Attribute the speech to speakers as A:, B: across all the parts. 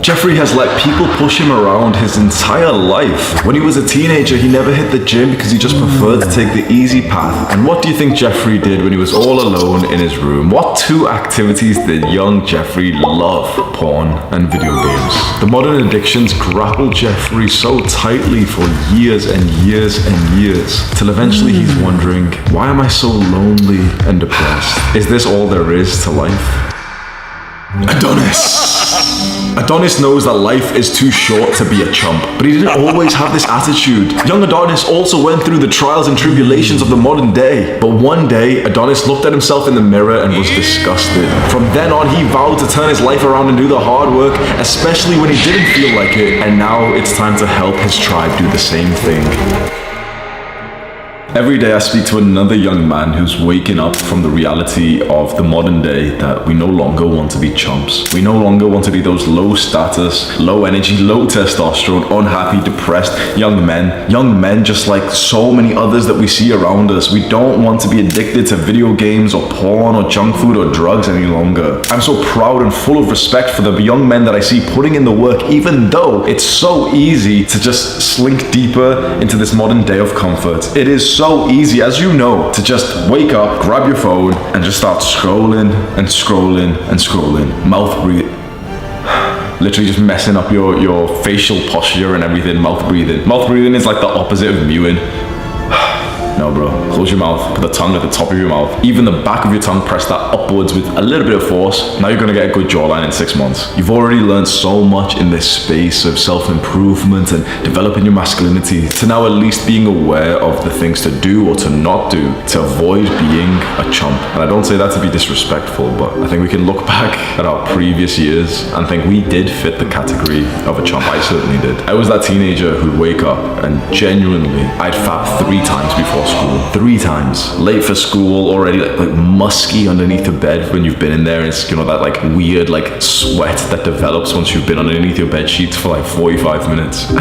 A: Jeffrey has let people push him around his entire life. When he was a teenager, he never hit the gym because he just preferred to take the easy path. And what do you think Jeffrey did when he was all alone in his room? What two activities did young Jeffrey love? Porn and video games. The modern addictions grappled Jeffrey so tightly for years and years and years, till eventually he's wondering, why am I so lonely and depressed? Is this all there is to life? Adonis knows that life is too short to be a chump, but he didn't always have this attitude. Young Adonis also went through the trials and tribulations of the modern day. But one day, Adonis looked at himself in the mirror and was disgusted. From then on, he vowed to turn his life around and do the hard work, especially when he didn't feel like it. And now it's time to help his tribe do the same thing. Every day I speak to another young man who's waking up from the reality of the modern day that we no longer want to be chumps. We no longer want to be those low status, low energy, low testosterone, unhappy, depressed young men. Young men just like so many others that we see around us. We don't want to be addicted to video games or porn or junk food or drugs any longer. I'm so proud and full of respect for the young men that I see putting in the work, even though it's so easy to just slink deeper into this modern day of comfort. It is so easy, as you know, to just wake up, grab your phone, and just start scrolling and scrolling and scrolling. Mouth breathe. Literally just messing up your facial posture and everything. Mouth breathing. Mouth breathing is like the opposite of mewing. No, bro. Close your mouth. Put the tongue at the top of your mouth. Even the back of your tongue, press that upwards with a little bit of force. Now you're gonna get a good jawline in 6 months. You've already learned so much in this space of self-improvement and developing your masculinity to now at least being aware of the things to do or to not do to avoid being a chump. And I don't say that to be disrespectful, but I think we can look back at our previous years and think we did fit the category of a chump. I certainly did. I was that teenager who'd wake up and genuinely, I'd fap 3 times before school. 3 times. Late for school, already like musky underneath the bed when you've been in there. It's, you know, that like weird like sweat that develops once you've been underneath your bed sheets for like 45 minutes.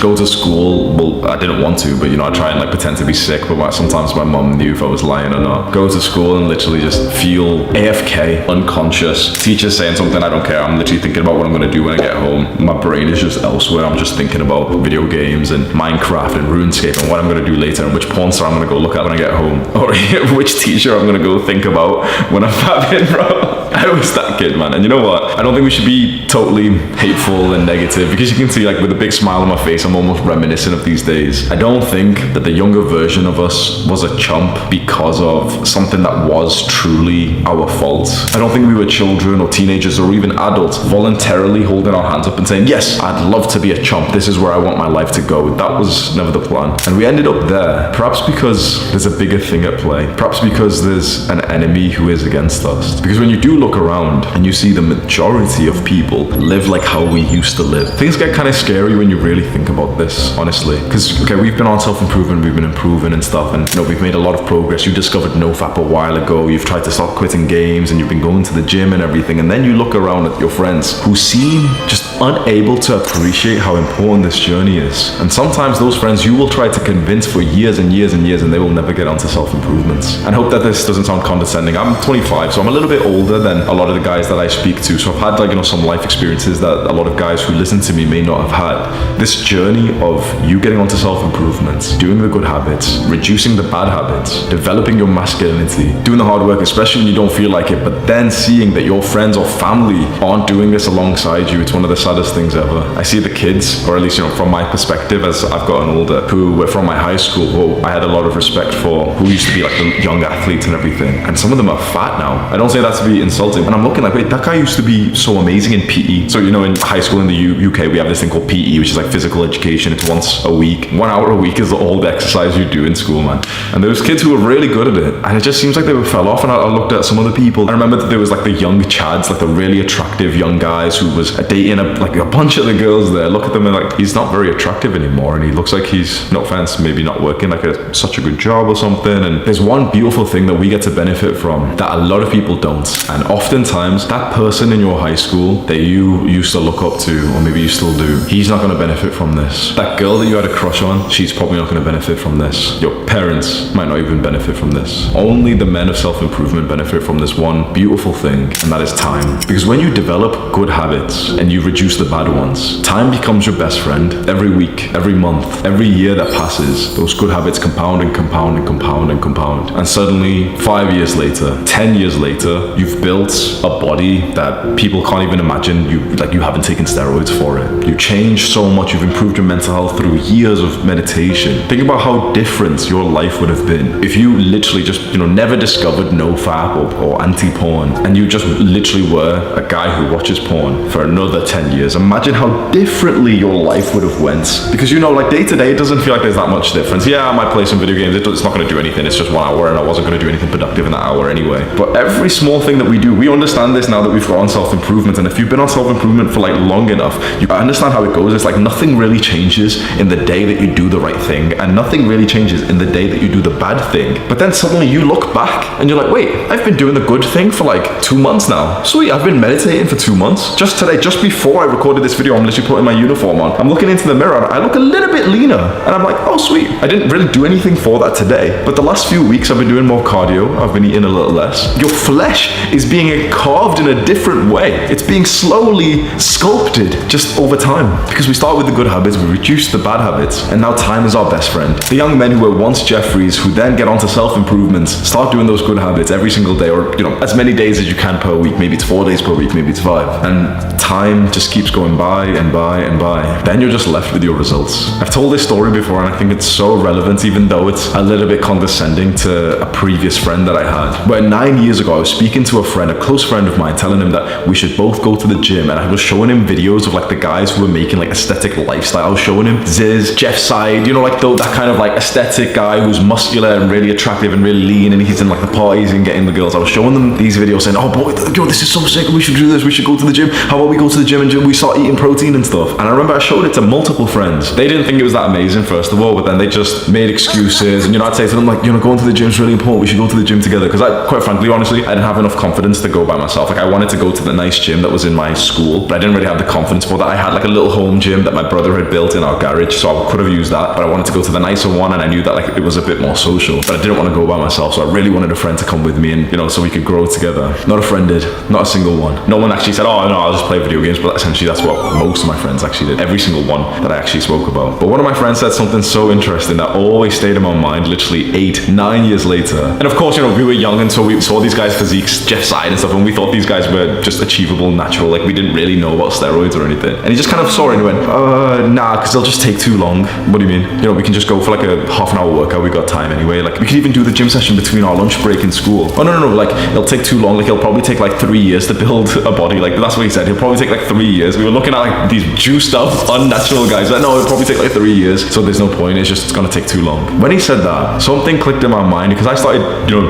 A: Go to school, well, I didn't want to, but you know, I try and like pretend to be sick, but sometimes my mom knew if I was lying or not. Go to school and literally just feel AFK, unconscious. Teacher's saying something, I don't care. I'm literally thinking about what I'm gonna do when I get home. My brain is just elsewhere. I'm just thinking about video games and Minecraft and RuneScape and what I'm gonna do later and which porn star I'm gonna go look at when I get home. Or which teacher I'm gonna go think about when I'm fapping, bro. I was that kid, man. And you know what? I don't think we should be totally hateful and negative, because you can see like with a big smile on my face, I'm almost reminiscent of these days. I don't think that the younger version of us was a chump because of something that was truly our fault. I don't think we were children or teenagers or even adults voluntarily holding our hands up and saying, yes, I'd love to be a chump. This is where I want my life to go. That was never the plan. And we ended up there, perhaps because there's a bigger thing at play. Perhaps because there's an enemy who is against us. Because when you do look around and you see the majority of people live like how we used to live, things get kind of scary when you really think about this, honestly. Because, okay, we've been on self-improvement, we've been improving and stuff, and you know, we've made a lot of progress. You discovered NoFap a while ago, you've tried to stop quitting games, and you've been going to the gym and everything, and then you look around at your friends who seem just unable to appreciate how important this journey is. And sometimes those friends you will try to convince for years and years and years, and they will never get onto self-improvements. And I hope that this doesn't sound condescending. I'm 25, so I'm a little bit older than a lot of the guys that I speak to, so I've had like, you know, some life experiences that a lot of guys who listen to me may not have had. This journey of you getting onto self-improvement, doing the good habits, reducing the bad habits, developing your masculinity, doing the hard work, especially when you don't feel like it, but then seeing that your friends or family aren't doing this alongside you, it's one of the saddest things ever. I see the kids, or at least, you know, from my perspective as I've gotten older, who were from my high school, who I had a lot of respect for, who used to be like the young athletes and everything, and some of them are fat now. I don't say that to be insulting, and I'm looking like, wait, that guy used to be so amazing in PE. So, you know, in high school in the UK, we have this thing called PE, which is like physical education. It's once a week. 1 hour a week is all the exercise you do in school, man. And there was kids who were really good at it, and it just seems like they fell off. And I looked at some other people. I remember that there was like the young chads, like the really attractive young guys who was dating a bunch of the girls there. Look at them and like, he's not very attractive anymore, and he looks like he's, no offense, maybe not working like such a good job or something. And there's one beautiful thing that we get to benefit from that a lot of people don't, and And oftentimes, that person in your high school that you used to look up to, or maybe you still do, he's not going to benefit from this. That girl that you had a crush on, she's probably not going to benefit from this. Your parents might not even benefit from this. Only the men of self-improvement benefit from this one beautiful thing, and that is time. Because when you develop good habits and you reduce the bad ones, time becomes your best friend. Every week, every month, every year that passes, those good habits compound and compound and compound and compound. And suddenly, 5 years later, 10 years later, you've built a body that people can't even imagine you haven't taken steroids for it. You changed so much, you've improved your mental health through years of meditation. Think about how different your life would have been if you literally just, never discovered NoFap or anti-porn, and you just literally were a guy who watches porn for another 10 years. Imagine how differently your life would have went. Because day to day, it doesn't feel like there's that much difference. Yeah, I might play some video games, it's not going to do anything, it's just 1 hour, and I wasn't going to do anything productive in that hour anyway. But every small thing that we do, we understand this now that we've got on self-improvement, and if you've been on self-improvement for long enough, you understand how it goes. It's like nothing really changes in the day that you do the right thing, and nothing really changes in the day that you do the bad thing. But then suddenly you look back and you're like, wait, I've been doing the good thing for 2 months now. Sweet, I've been meditating for 2 months. Just today, just before I recorded this video, I'm literally putting my uniform on. I'm looking into the mirror and I look a little bit leaner, and I'm like, oh sweet, I didn't really do anything for that today. But the last few weeks I've been doing more cardio, I've been eating a little less. Your flesh is being carved in a different way. It's being slowly sculpted just over time. Because we start with the good habits, we reduce the bad habits, and now time is our best friend. The young men who were once Jeffreys, who then get onto self-improvements, start doing those good habits every single day, or as many days as you can per week. Maybe it's 4 days per week, maybe it's 5. And time just keeps going by and by and by. Then you're just left with your results. I've told this story before, and I think it's so relevant, even though it's a little bit condescending to a previous friend that I had. Where 9 years ago, I was speaking to a friend, a close friend of mine, telling him that we should both go to the gym, and I was showing him videos of the guys who were making aesthetic lifestyle. I was showing him Ziz, Jeff Side, that kind of aesthetic guy who's muscular and really attractive and really lean, and he's in the parties and getting the girls. I was showing them these videos saying, oh boy, this is so sick, we should do this, we should go to the gym. How about we go to the gym and we start eating protein and stuff? And I remember I showed it to multiple friends. They didn't think it was that amazing, first of all, but then they just made excuses. And I'd say to them going to the gym is really important, we should go to the gym together. Because quite frankly, honestly, I didn't have enough confidence to go by myself. I wanted to go to the nice gym that was in my school, but I didn't really have the confidence for that. I had a little home gym that my brother had built in our garage, so I could have used that, but I wanted to go to the nicer one, and I knew that it was a bit more social, but I didn't want to go by myself, so I really wanted a friend to come with me, and so we could grow together. Not a friend did, not a single one. No one actually said, oh no, I'll just play video games, but essentially that's what most of my friends actually did. Every single one that I actually spoke about. But one of my friends said something so interesting that always stayed in my mind literally 8-9 years later. And of course, we were young, and so we saw these guys' physiques, Jeff Side and stuff, and we thought these guys were just achievable, natural, we didn't really know about steroids or anything. And he just kind of saw it and he went, nah, because they'll just take too long. What do you mean? We can just go for a half an hour workout, we got time anyway. We could even do the gym session between our lunch break in school. Oh no, it'll take too long. It'll probably take 3 years to build a body. That's what he said. He'll probably take 3 years. We were looking at these juiced up, unnatural guys. No, it'll probably take 3 years. So there's no point. It's gonna take too long. When he said that, something clicked in my mind, because I started,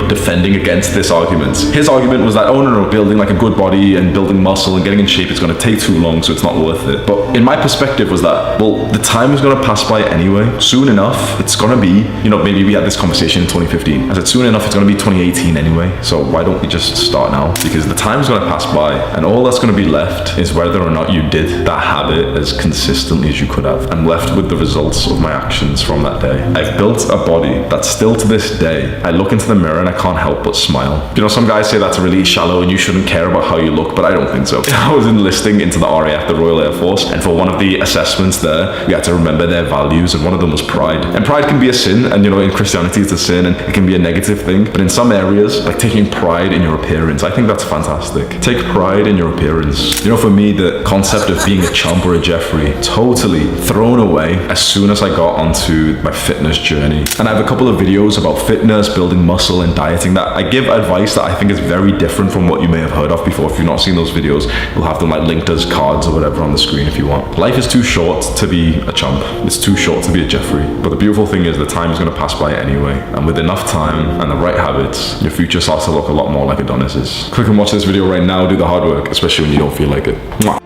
A: defending against this argument. His argument was that, oh no, building a good body and building muscle and getting in shape, it's gonna take too long, so it's not worth it. But in my perspective was that, well, the time is gonna pass by anyway. Soon enough, it's gonna be, maybe we had this conversation in 2015. I said, soon enough, it's gonna be 2018 anyway. So why don't we just start now? Because the time's gonna pass by, and all that's gonna be left is whether or not you did that habit as consistently as you could have. I'm left with the results of my actions from that day. I've built a body that still to this day, I look into the mirror and I can't help but smile. Some guys say that's really shallow and you shouldn't care about how you look, but I don't think so. I was enlisting into the RAF, the Royal Air Force, and for one of the assessments there, we had to remember their values, and one of them was pride. And pride can be a sin, and in Christianity it's a sin, and it can be a negative thing, but in some areas, taking pride in your appearance, I think that's fantastic. Take pride in your appearance. For me, the concept of being a chump or a Jeffrey, totally thrown away as soon as I got onto my fitness journey. And I have a couple of videos about fitness, building muscle, and dieting that I give advice that I think is very different from what you may have heard of before. If you've not seen those videos, we'll have them linked as cards or whatever on the screen if you want. Life is too short to be a chump. It's too short to be a Jeffrey. But the beautiful thing is the time is going to pass by anyway. And with enough time and the right habits, your future starts to look a lot more like Adonis's. Click and watch this video right now. Do the hard work, especially when you don't feel like it. Mwah.